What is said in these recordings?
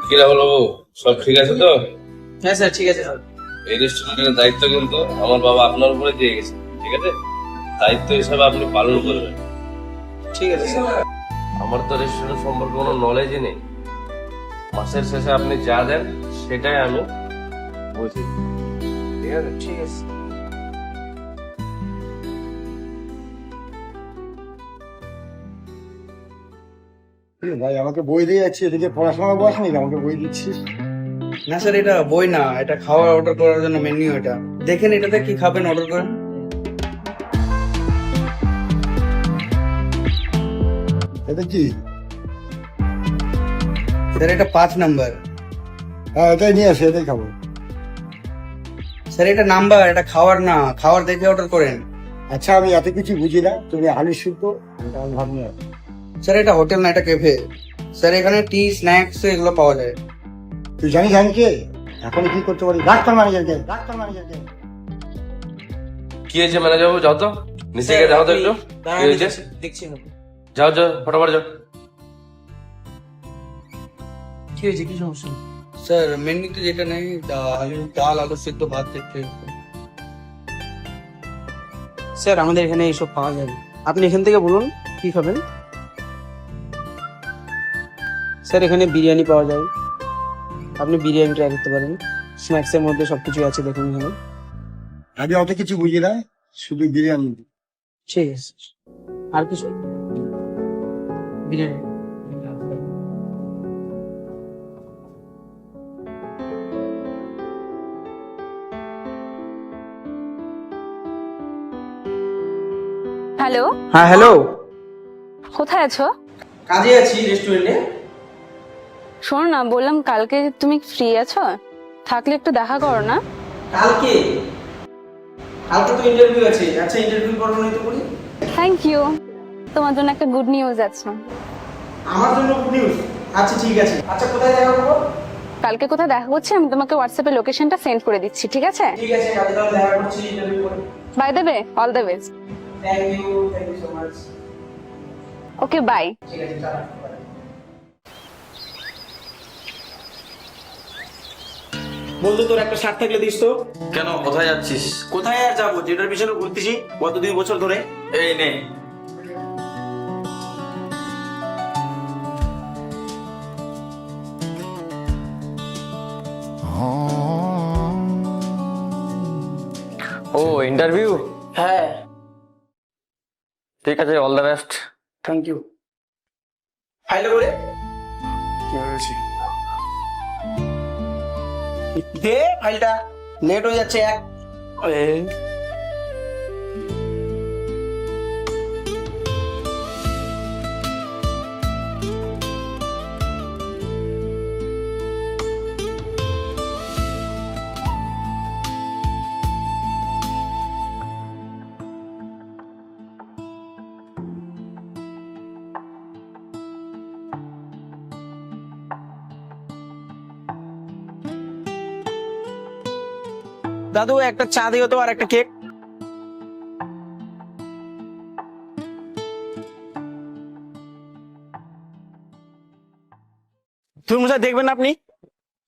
কি রাহুল বাবু, সব ঠিক আছে তো? হ্যাঁ স্যার, ঠিক আছে স্যার। এই রেস্টুরেন্টের দায়িত্ব কিন্তু আমার বাবা আপনার উপরে দিয়ে গেছে, ঠিক আছে? দায়িত্ব হিসাবে আপনি পালন করবেন। ঠিক আছে স্যার। আমার তো রেস্টুরেন্ট সম্পর্কে কোনো নলেজই নেই। মাসের শেষে আপনি যা দেন সেটাই আমি বুঝি, ঠিক আছে? ঠিক আছে। ভাই আমাকে বই দিয়ে যাচ্ছি, এদিকে পড়াশোনা বয়স নেই, আমাকে বই দিচ্ছিস। না স্যার, এটা বই না, এটা খাবার অর্ডার করার জন্য মেনু। এটা দেখেন, এটাতে কি খাবেন অর্ডার করেন। এটা কি? স্যার এটা 5 নাম্বার। হ্যাঁ এটাই নিয়ে আসে, এটাই খাবো। স্যার এটা নাম্বার, এটা খাওয়ার না, খাওয়ার দেখে অর্ডার করেন। আচ্ছা আমি এত কিছু বুঝি না, তুমি আলু সিদ্ধ আমি ভাবনি। স্যার এটা হোটেল না, এটা ক্যাফে। স্যার এখানে টি স্ন্যাক্স এগুলো পাওয়া যায়। তুই জানিস আমি কে? এখন কি করতে পারি? ডাক্তার ম্যানেজারকে, ডাক্তার ম্যানেজারকে। কি হয়েছে ম্যানেজার বাবু? যাও তো নিচে গিয়ে যাও তো একটু। কি হয়েছে? দেখছি না। যাও যাও, ফটাফট যাও। কি হয়েছে, কি সমস্যা? স্যার মেনুতে যেটা নেই, ডাল আলু সিদ্ধ ভাত দেখতে। স্যার আমাদের এখানে এইসব পাওয়া যায় না। আপনি এখান থেকে বলুন কি খাবেন। স্যার এখানে বিরিয়ানি পাওয়া যায়, আপনি বিরিয়ানি ট্রাই করতে পারেন। স্ন্যাক্স এর মধ্যে সবকিছু আছে, দেখুন এখানে। আমি অত কিছু বুঝি না, শুধু বিরিয়ানি। ঠিক আছে। আর কিছু? বিরিয়ানি। হ্যালো, হ্যাঁ হ্যালো। কোথায় আছো? কাজে আছি রেস্টুরেন্টে। শোনো না, বললাম কালকে তুমি ফ্রি আছো? থাকলে একটু দেখা করো না। কালকে? কালকে তো ইন্টারভিউ আছে। আচ্ছা ইন্টারভিউ করবো না তো করি। থ্যাংক ইউ, তোমার জন্য একটা গুড নিউজ আছে। আমার জন্য গুড নিউজ? আচ্ছা ঠিক আছে। আচ্ছা কোথায় দেখা করবো? কালকে কোথায় দেখা করছি আমি তোমাকে হোয়াটসঅ্যাপে লোকেশনটা সেন্ড করে দিচ্ছি, ঠিক আছে? ঠিক আছে, কালকে তাহলে দেখা করছি ইন্টারভিউ করে। By the way, all the best. Thank you so much. Okay bye. ঠিক আছে, টাটা। বন্ধু তোর একটা শার্ট থাকলে দিস তো। কেন, কোথায় যাচ্ছিস? কোথায় আর যাবো, যেটার পিছনে ঘুরতেছি গত 2 বছর ধরে। এই নে। ও ইন্টারভিউ? হ্যাঁ। ঠিক আছে, all the best. Thank you. ফাইলে করে দে ফাইলটা, লেট হয়ে যাচ্ছে এক। দাদু একটা চা দিও তো, আর একটা কেক। তুমি মশাই দেখবেন না আপনি?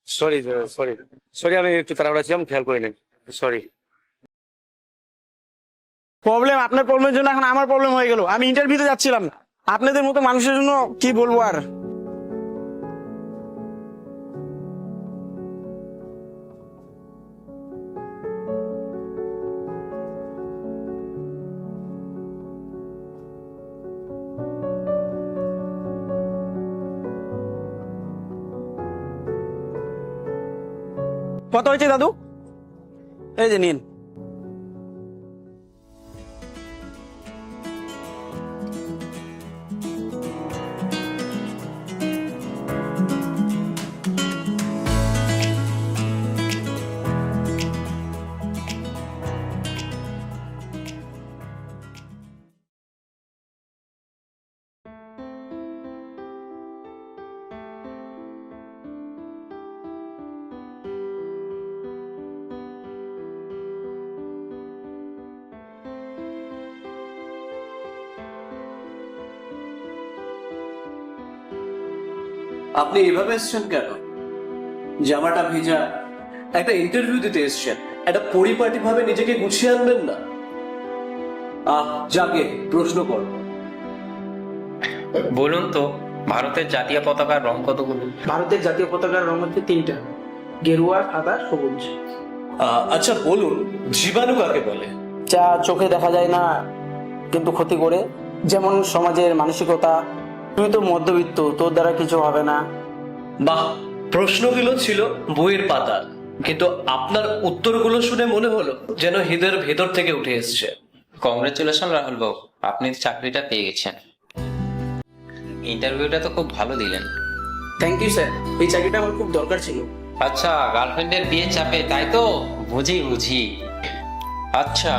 সরি সরি সরি, আমি একটু তাড়াহুড়া ছিলাম, খেয়াল করিনি। সরি। প্রবলেম আপনার প্রবলেমের জন্য এখন আমার প্রবলেম হয়ে গেল। আমি ইন্টারভিউতে যাচ্ছিলাম, আপনাদের মতো মানুষের জন্য কি বলবো আর। কত হয়েছে দাদু? এই যে নিন। আপনি এভাবে এসেছেন কেন? জামাটা ভেজা, একটা ইন্টারভিউ দিতে এসছেন, একটা পরিপাটি ভাবে নিজেকে গুছিয়ে আনবেন না? যাকে প্রশ্ন কর। বলুন তো ভারতের জাতীয় পতাকার রং কতগুলো? ভারতের জাতীয় পতাকার রং হচ্ছে 3টা, গেরুয়া, সাদা, সবুজ। আচ্ছা বলুন, জীবাণু কাকে বলে? যা চোখে দেখা যায় না কিন্তু ক্ষতি করে, যেমন সমাজের মানসিকতা। তুই তো মধ্যবিত্ত, তোর দ্বারা কিছু হবে না। বাহ, প্রশ্নগুলো ছিল বইয়ের পাতার, কিন্তু আপনার উত্তরগুলো শুনে মনে হলো যেন হৃদয়ের ভেতর থেকে উঠে এসছে। কংগ্রেচুলেশন রাহুল বাবু, আপনি চাকরিটা পেয়ে গেছেন। ইন্টারভিউটা তো খুব ভালো দিলেন। থ্যাংক ইউ স্যার, এই চাকরিটা আমার খুব দরকার ছিল। আচ্ছা, গার্লফ্রেন্ডের বিয়ে চাপে তাই তো? বুঝি। আচ্ছা,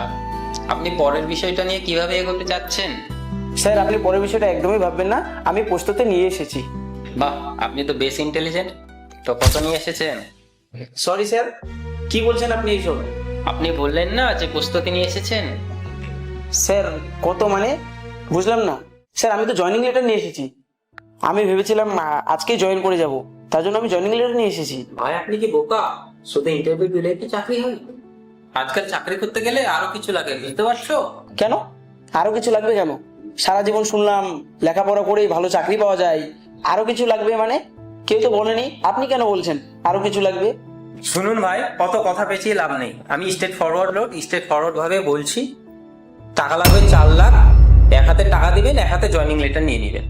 আপনি পরের বিষয়টা নিয়ে কিভাবে এগোতে যাচ্ছেন? স্যার, আপনি পরের বিষয়টা একদমই ভাববেন না, আমি প্রস্তুতি নিয়ে এসেছি। বাহ, আপনি তো বেশ ইন্টেলিজেন্ট। তো কত নিয়ে এসেছেন? সরি স্যার, কি বলছেন আপনি এইসব? আপনি বললেন না যে প্রস্তুতি নিয়ে এসেছেন? স্যার কত মানে বুঝলাম না। স্যার আমি তো জয়েনিং লেটার নিয়ে এসেছি। আমি ভেবেছিলাম আজকেই জয়েন করে যাব, তার জন্য আমি জয়েনিং লেটার নিয়ে এসেছি। ভাই আপনি কি বোকা? শুধু ইন্টারভিউ দিলে কি চাকরি হয়? আজকাল চাকরি করতে গেলে আরো কিছু লাগে, বুঝতে পারছো? কেন আরো কিছু লাগবে কেন? সারা জীবন শুনলাম লেখাপড়া করেই ভালো চাকরি পাওয়া যায়, আরো কিছু লাগবে মানে? কেউ তো বলেনি, আপনি কেন বলছেন আরো কিছু লাগবে? শুনুন ভাই, কত কথা পেঁচিয়ে লাভ নেই। আমি স্ট্রেট ফরওয়ার্ড ভাবে বলছি। টাকা লাগবে 4 লাখ। এক হাতে টাকা দিবেন, এক হাতে জয়েনিং লেটার নিয়ে নেবেন।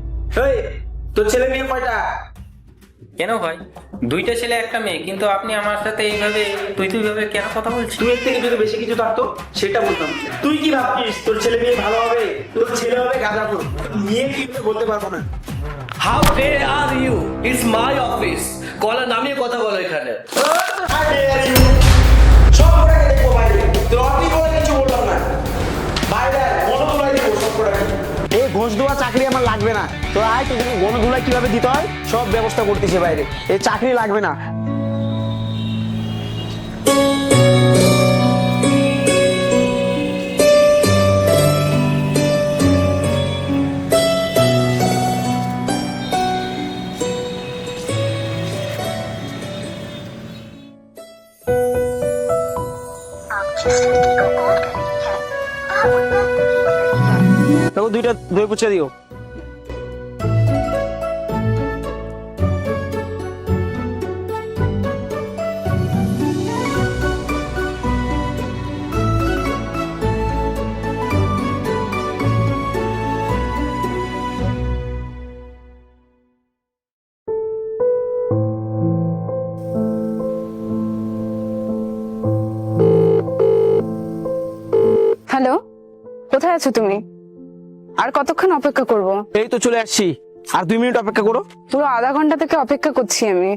তোর ছেলে মেয়ে কয়টা? কেন ভাই? 2টা ছেলে 1টা মেয়ে, কিন্তু আপনি আমার সাথে এইভাবে তুই ভাবে কেন কথা বলছিস? তুই এর থেকে যদি বেশি কিছু থাকতো সেটা বলতাম। তুই কি ভাবছিস তোর ছেলে মেয়ে ভালো হবে? তোর ছেলে হবে গাঁজাখোর, নিয়ে কি বলতে পারবো না। How day are you, it's my office. কলা নামিয়ে কথা বলো এখানে। সব কটাকে দেখবো বাইরে, তোর অফিস বলে কিছু বললাম না। বাইরে গণধুলাই দিব সব কটাকে। এই ঘোষ দেওয়া চাকরি আমার লাগবে না। তোর আয়, তোদেরকে গণধুলাই কিভাবে দিতে হয় সব ব্যবস্থা করতেছে বাইরে। এই চাকরি লাগবে না। দেখো 2টা দই পুছে দিও। হ্যালো, কোথায় আছো তুমি? আর কতক্ষণ অপেক্ষা করব? এই তো চলে আসছি, আর 2 মিনিট অপেক্ষা করো। পুরো আধা ঘন্টা থেকে অপেক্ষা করছি আমি,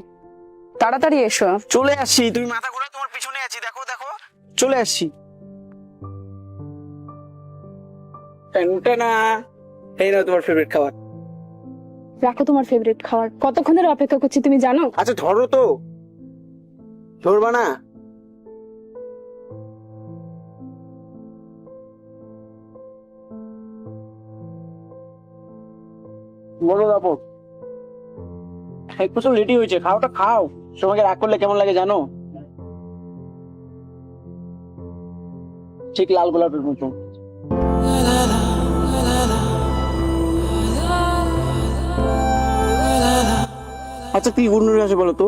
তাড়াতাড়ি এসো। চলে আসছি, তুমি মাথা ঘোরা, তোমার পিছনে আছি, দেখো দেখো চলে আসছি। না, এই নাও তোমার ফেভারিট খাবার। রাখো তোমার ফেভারিট খাবার, কতক্ষণ ধরে অপেক্ষা করছি তুমি জানো? আচ্ছা ধরো তো, ধরবা না? বলো তারপর। এক বছর লেটই হয়েছে, খাওয়াটা খাও। তোমাকে রাগ করলে কেমন লাগে জানো? ঠিক লাল গোলাপের মতো। আচ্ছা কি গুণগুলো আছে বলো তো?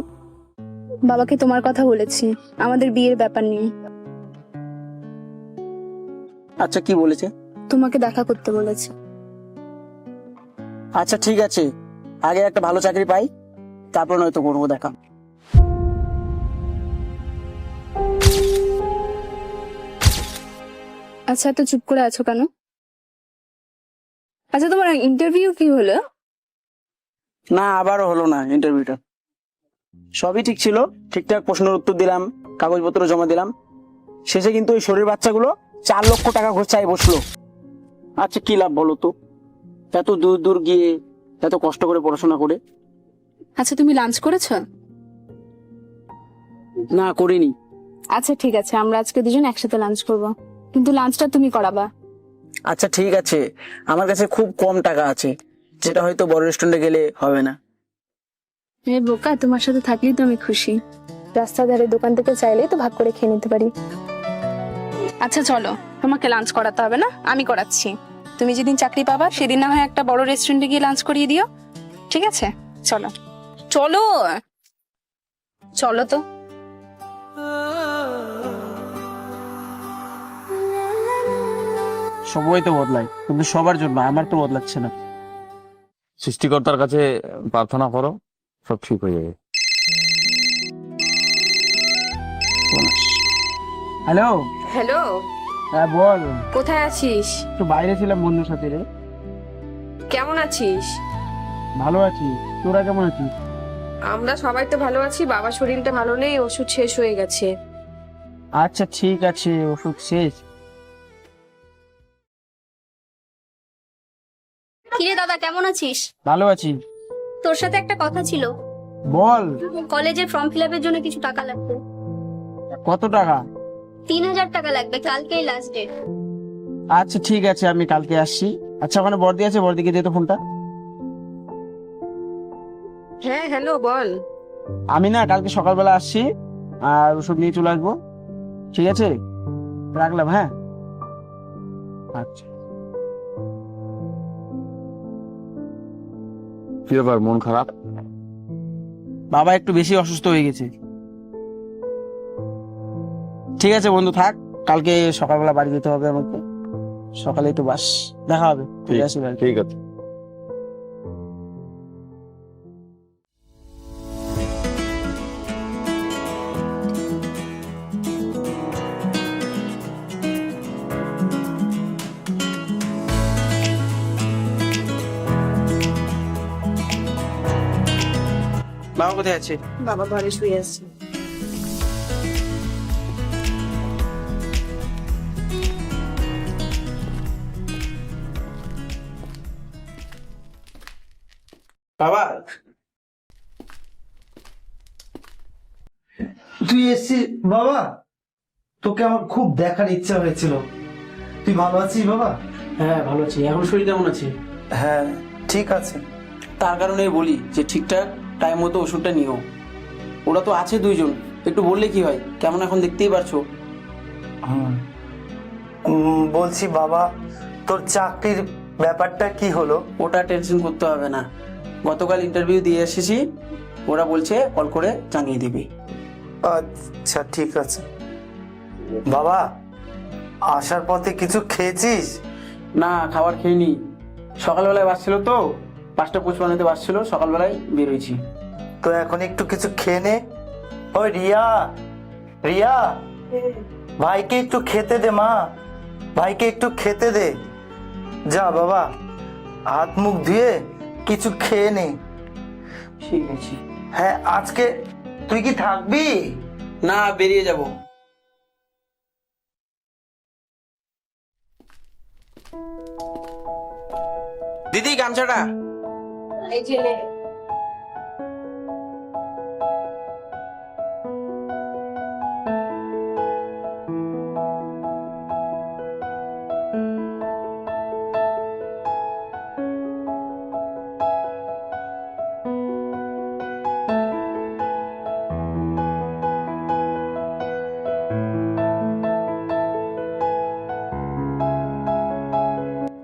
বাবাকে তোমার কথা বলেছি, আমাদের বিয়ের ব্যাপার নিয়ে। আচ্ছা কি বলেছে? তোমাকে দেখা করতে বলেছে। আচ্ছা ঠিক আছে, আগে একটা ভালো চাকরি পাই, তারপর নয়তো করবো দেখা। আচ্ছা, এত চুপ করে আছো কেন? আচ্ছা, তোমার ইন্টারভিউ কি হলো? না, আবারও হলো না ইন্টারভিউটা। সবই ঠিক ছিল, ঠিকঠাক প্রশ্নের উত্তর দিলাম, কাগজপত্র জমা দিলাম, শেষে কিন্তু ওই শরীর বাচ্চাগুলো 4 লক্ষ টাকা ঘুষ চাই বসলো। আচ্ছা কি লাভ বলো তো, এত দূর দূর গিয়ে এত কষ্ট করে পড়াশোনা করে। আচ্ছা, তুমি লাঞ্চ করেছো? না করিনি। আচ্ছা ঠিক আছে, আমরা আজকে দুজন একসাথে লাঞ্চ করব, কিন্তু লাঞ্চটা তুমি করাবা। আচ্ছা ঠিক আছে, আমার কাছে খুব কম টাকা আছে, যেটা হয়তো বড় রেস্টুরেন্টে গেলে হবে না। এই বোকা, তোমার সাথে থাকলেই তো আমি খুশি। রাস্তার ধারে দোকান থেকে চাইলেই তো ভাগ করে খেয়ে নিতে পারি। আচ্ছা চলো, তোমাকে লাঞ্চ করাতে হবে না, আমি করাচ্ছি। তুমি যেদিন চাকরি পাবা সেদিন না হয় একটা বড় রেস্টুরেন্টে গিয়ে লাঞ্চ করিয়ে দিও, ঠিক আছে? চলো চলো চলো তো। সবাই তো বদলায়, কিন্তু সবার জন্য, আমার তো বদলাচ্ছে না। সৃষ্টিকর্তার কাছে প্রার্থনা করো, সব ঠিক হয়ে যাবে। হ্যালো। হ্যালো, হ্যাঁ বল। কোথায় আছিস? একটু বাইরে ছিলাম বন্ধুর সাথে রে। কেমন আছিস? ভালো আছি, তোরা কেমন আছিস? আমরা সবাই তো ভালো আছি, বাবার শরীরটা ভালো নেই, ওষুধ শেষ হয়ে গেছে। আচ্ছা ঠিক আছে, ওষুধ শেষ? কিরে দাদা, কেমন আছিস? ভালো আছি। তোর সাথে একটা কথা ছিল। বল। কলেজের ফর্ম ফিল আপের জন্য কিছু টাকা লাগবে। কত টাকা? 3000 টাকা লাগবে, কালকেই লাস্ট ডেট। আচ্ছা ঠিক আছে, আমি কালকে আসছি। আচ্ছা ওখানে বর্দি আছে, বর্দিকে দে তো ফোনটা। হ্যাঁ হ্যালো, বল। আমি না কালকে সকালবেলা আসছি, আর ওষুধ নিয়ে চলে আসবো, ঠিক আছে? রাখলাম, হ্যাঁ। আচ্ছা। কি ব্যাপার, মন খারাপ? বাবা একটু বেশি অসুস্থ হয়ে গেছে। ঠিক আছে বন্ধু, থাক, কালকে সকালবেলা বাড়ি যেতে হবে আমাকে, সকালে একটু বাস, দেখা হবে, ঠিক আছে? ঠিক আছে। বাবা কোথায় আছে? বাবা ঘরে শুয়ে আছে। বাবা। তুই এসছিস বাবা? তোকে আমার খুব দেখার ইচ্ছা হয়েছিল। তুই ভালো আছিস বাবা? হ্যাঁ ভালো আছি। এখন শরীর কেমন আছে? হ্যাঁ ঠিক আছে। তার কারণেই বলি যে ঠিকঠাক টাইম মতো ওষুধটা নিও। ওরা তো আছে দুইজন, একটু বললে কি হয়, কেমন এখন দেখতেই পারছো। বলছি বাবা, তোর চাকরির ব্যাপারটা কি হলো? ওটা টেনশন করতে হবে না, গতকাল ইন্টারভিউ দিয়ে এসেছি, ওরা বলছে কল করে জানিয়ে দিবে। আচ্ছা ঠিক আছে। বাবা, আসার পথে কিছু খেয়েছিস? না, খাবার খেয়ে নি, সকালবেলায় বাস ছিল তো, 5:55 বাস ছিল, সকালবেলায় বেরোইছি। তো এখন একটু কিছু খেয়ে নে। ওই রিয়া, রিয়া, ভাইকে একটু খেতে দে মা, ভাইকে একটু খেতে দে। যা বাবা, হাত মুখ ধুয়ে কিছু খেয়ে নে। ঠিক আছে। হ্যাঁ, আজকে তুই কি থাকবি? না, বেরিয়ে যাব। দিদি গামছাটা। এই যে নে।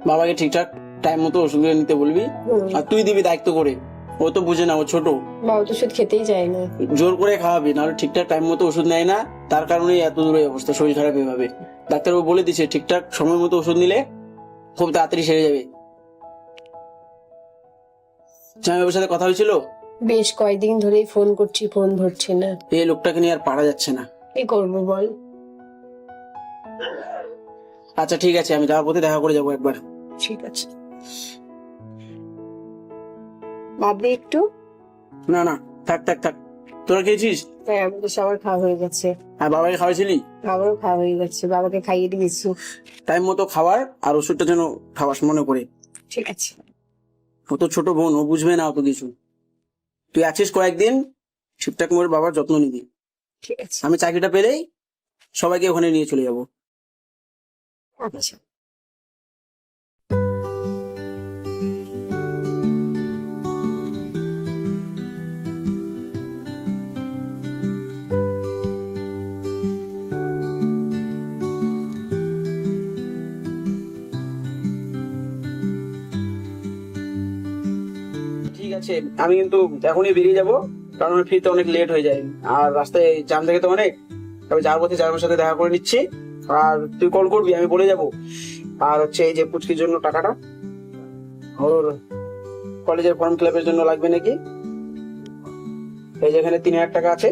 বাবাকে ঠিকঠাক টাইম মতো ওষুধগুলো নিতে বলবি, আর তুই দিবি দায়িত্ব করে, ও তো বুঝে না, ও ছোট। বাবা তো ওষুধ খেতেই যায় না। জোর করে খাওয়াবি, নাহলে ঠিকঠাক টাইম মতো ওষুধ নেয় না, তার কারণেই এত দূর এই অবস্থা, শরীর খারাপ এভাবে। ডাক্তারবাবু বলে দিছে ঠিকঠাক সময় মতো ওষুধ নিলে খুব তাড়াতাড়ি সেরে যাবে। জামাইবাবুর সাথে কথা হয়েছিল? বেশ কয়েকদিন ধরেই ফোন করছি, ফোন ধরছে না। এই লোকটাকে নিয়ে আর পারা যাচ্ছে না। কি করবো বল? আচ্ছা ঠিক আছে, আমি যাওয়ার পথে দেখা করে যাবো একবার। ঠিক আছে, ভাববি একটু। না না, থাক থাক থাক। তোরা খেয়েছিস? হ্যাঁ, আমাদের সবার খাওয়া হয়ে গেছে। আর বাবাকে খাওয়াইছিলি? বাবারও খাওয়া হয়ে গেছে, বাবাকে খাইয়ে দিয়েছি। টাইম মতো খাবার আর ওষুধটা যেন খাওয়াস মনে করে। ঠিক আছে। ও তো ছোট বোন, ও বুঝবে না অত কিছু। তুই আছিস কয়েকদিন, ঠিকঠাক করে বাবার যত্ন নিবি। ঠিক আছে। আমি চাকরিটা পেলেই সবাইকে ওখানে নিয়ে চলে যাবো। আচ্ছা। ঠিক আছে, আমি কিন্তু এখনই বেরিয়ে যাব, কারণ আমার ফিরতে অনেক লেট হয়ে যায়, আর রাস্তায় জ্যাম থাকে তো অনেক। তবে যাওয়ার পথে যাওয়ার সাথে দেখা করে নিচ্ছি, আর তুই কল করবি, আমি বলে যাব। আর হচ্ছে এই যে পুচকির জন্য টাকাটা, ওর কলেজের ফর্ম ফিল আপের জন্য লাগবে নাকি, এই যেখানে 3,000 টাকা আছে,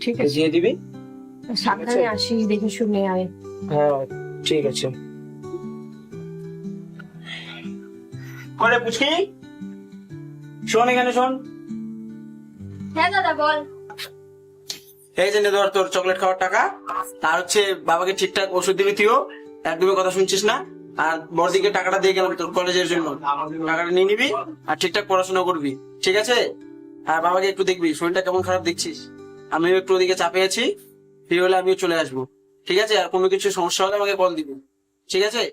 ঠিক দিয়ে দিবি। সাবধানে আসিস, দেখে শুনে আয়। হ্যাঁ ঠিক আছে। করে পুচকি, শোন এখানে শোন। হ্যাঁ দাদা বল। এই যে নে ধর তোর চকলেট খাওয়ার টাকা, আর হচ্ছে বাবাকে ঠিকঠাক ওষুধ দিবি, তুইও একদমই কথা শুনছিস না। আর বড়দিকে টাকাটা দিয়ে গেলাম তোর কলেজের জন্য, টাকাটা নিয়ে নিবি আর ঠিকঠাক পড়াশোনা করবি, ঠিক আছে? আর বাবাকে একটু দেখবি, শরীরটা কেমন খারাপ দেখছিস, আমিও একটু ওদিকে চাপে আছি, ফ্রি হলে আমিও চলে আসবো, ঠিক আছে? আর কোনো কিছু সমস্যা হলে আমাকে কল দিবি, ঠিক আছে?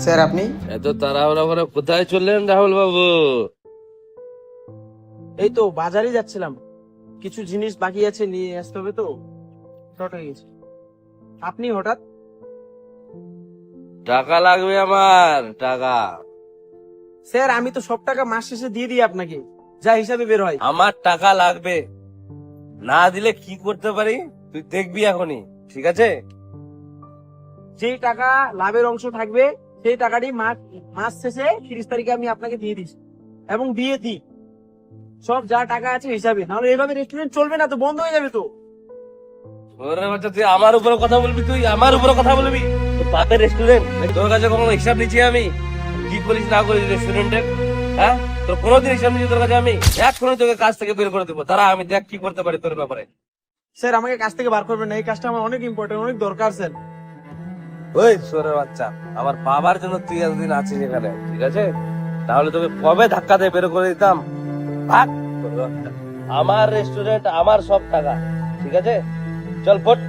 স্যার আপনি? এত তাড়াহুড়া করে কোথায় চললেন রাহুল বাবু? এই তো বাজারে যাচ্ছিলাম, কিছু জিনিস বাকি আছে নিয়ে আসতে হবে, তো শর্ট হয়ে গেছে। আপনি হঠাৎ? টাকা লাগবে আমার, টাকা। স্যার আমি তো সব টাকা মাস শেষে দিয়ে দিই আপনাকে, যা হিসাবে বের হয়। আমার টাকা লাগবে, না দিলে কি করতে পারি তুই দেখবি এখনই, ঠিক আছে? যেই টাকা লাভের অংশ থাকবে সেই টাকাটি মাস শেষে 30 তারিখে আমি আপনাকে দিয়ে দিচ্ছি, এবং দিয়ে দিই সব যা টাকা আছে হিসাবে, নাহলে এইভাবে রেস্টুরেন্ট চলবে না তো, বন্ধ হয়ে যাবে তো। ওরে বাচ্চা, তুই আমার উপরে কথা বলবি, তুই আমার উপরে কথা বলবি? তোর বাপের রেস্টুরেন্ট, তোর কাছে কখনো হিসাব নিচ্ছি আমি কি করিস না করিস রেস্টুরেন্টের? হ্যাঁ, তোর কোনোদিন হিসাব নিচ্ছি তোর কাছে আমি? এখনই তোকে কাজ থেকে বের করে দেবো, তারা আমি দেখ কি করতে পারি তোর ব্যাপারে। স্যার আমাকে কাজ থেকে বার করবেন না, এই কাজটা আমার অনেক ইম্পর্টেন্ট, অনেক দরকার স্যার। ওই সোরের বাচ্চা, আমার বাবার জন্য তুই এতদিন আছিস এখানে, ঠিক আছে? তাহলে তোকে কবে ধাক্কা দিয়ে বের করে দিতাম। ভাগ, সোরের বাচ্চা। আমার রেস্টুরেন্ট, আমার সব টাকা, ঠিক আছে? চল ফট।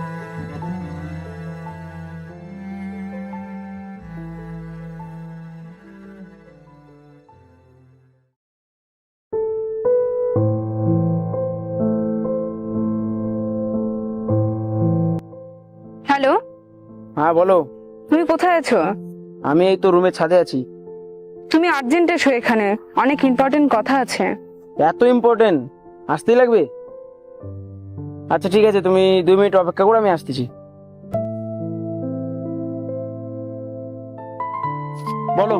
হ্যালো, হ্যাঁ বলো। তুমি কোথায় আছো? আমি এই তো রুমের ছাদে আছি। তুমি আর্জেন্ট এসো এখানে, অনেক ইম্পর্টেন্ট কথা আছে। এত ইম্পর্টেন্ট? আসতেই লাগবে? আচ্ছা ঠিক আছে, তুমি 2 মিনিট অপেক্ষা করো, আমি আসতেছি। বলো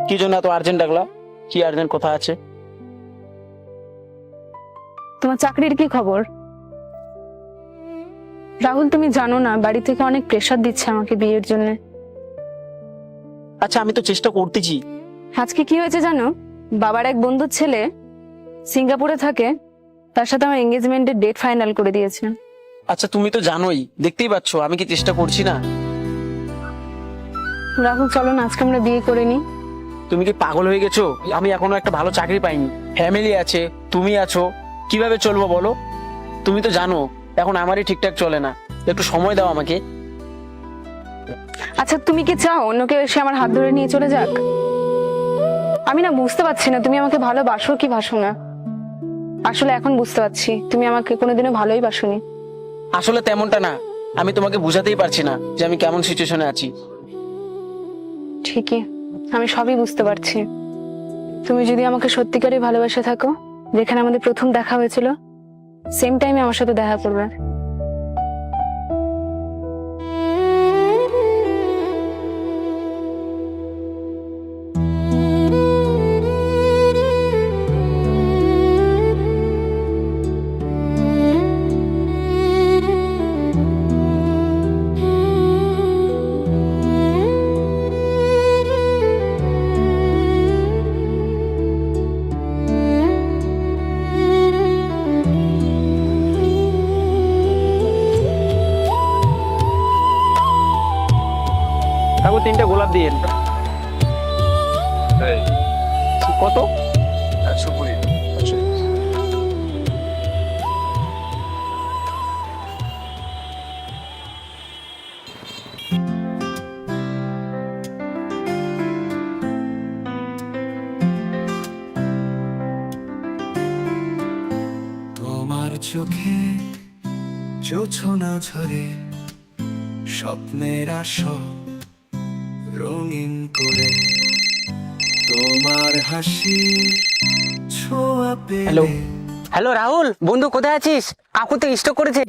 কি জন্য এত আর্জেন্ট ডাকলা, কি আর্জেন্ট কথা আছে? তোমার চাকরির কি খবর? রাহুল তুমি জানো না, বাড়ি থেকে অনেক প্রেসার দিচ্ছে আমাকে বিয়ের জন্য। আচ্ছা আমি তো চেষ্টা করতেছি। আজকে কি হয়েছে জানো, বাবার এক বন্ধুর ছেলে সিঙ্গাপুরে থাকে, তার সাথে আমার এঙ্গেজমেন্টের ডেট ফাইনাল করে দিয়েছে। আচ্ছা তুমি তো জানোই, দেখতেই পাচ্ছ আমি কি চেষ্টা করছি না? রাহুল চলো না আজকে আমরা বিয়ে করে নি। তুমি কি পাগল হয়ে গেছো? আমি এখনো একটা ভালো চাকরি পাইনি, ফ্যামিলি আছে, তুমি আছো, কিভাবে চলবো বলো? তুমি তো জানো এখন আমারই ঠিকঠাক চলে না, একটু সময় দাও আমাকে। আচ্ছা তুমি কি চাও অন্য কেউ এসে আমার হাত ধরে নিয়ে চলে যাক? আমি না বুঝতে পারছি না তুমি আমাকে ভালোবাসো কি বাসো না। আসলে এখন বুঝতে পারছি তুমি আমাকে কোনোদিনও ভালোই বাসোনি। আসলে তেমনটা না, আমি তোমাকে বুঝাতেই পারছি না যে আমি কেমন সিচুয়েশনে আছি। ঠিকই, আমি সবই বুঝতে পারছি। তুমি যদি আমাকে সত্যিকারই ভালোবাসে থাকো, যেখানে আমাদের প্রথম দেখা হয়েছিল সেম টাইমে আমার সাথে দেখা করবে। ঠাকুর 3টা গোলাপ দিয়ে। কত? 120। তোমার চোখে জোছনা ঝরে স্বপ্নের আসর রঙিন করে তোমার হাসি ছোঁয়া হ্যালো। পেলে। হ্যালো রাহুল, বন্ধু কোথায় আছিস? কাকু তো স্ট্রোক করেছে।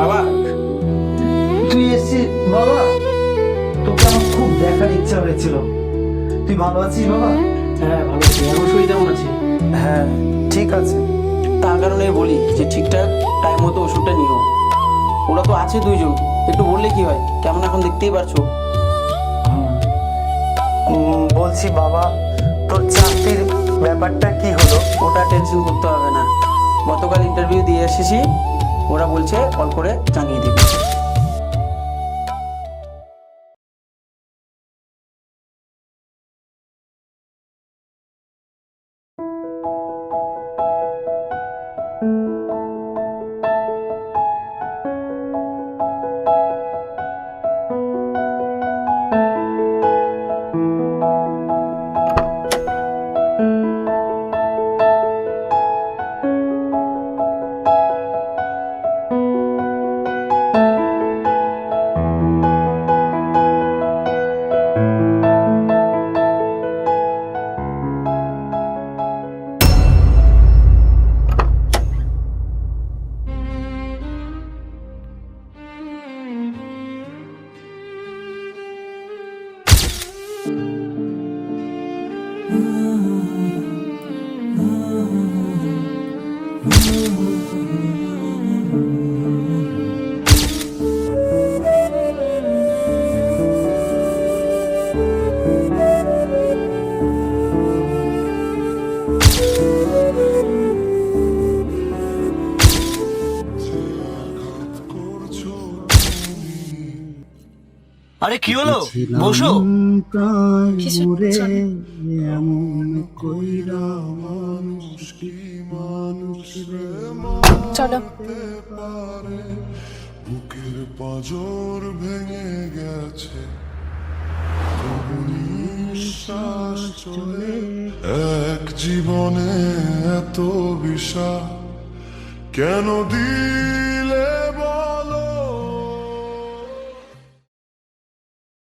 বাবা, তুই এসেছিস বাবা? তোকে আমার খুব দেখার ইচ্ছা হয়েছিল। তুই ভালো আছিস বাবা? হ্যাঁ ভালো আছি। আমার শরীর কেমন আছে? হ্যাঁ ঠিক আছে। তার কারণে বলি যে ঠিকঠাক টাইম মতো ওষুধটা নিও। ওরা তো আছে দুইজন, একটু বললে কি হয়? কেমন এখন দেখতেই পারছো। বলছি বাবা, তোর চাকরির ব্যাপারটা কি হলো? ওটা টেনশন করতে হবে না। গতকাল ইন্টারভিউ দিয়ে এসেছি, ওরা বলছে কল করে জানিয়ে দিবে। আরে কি হলো? বসো। চলো। বুকের পাঁজর ভেঙে গেছে, নিঃশ্বাস চলে এক জীবনে এত বিষাদ কেন দিন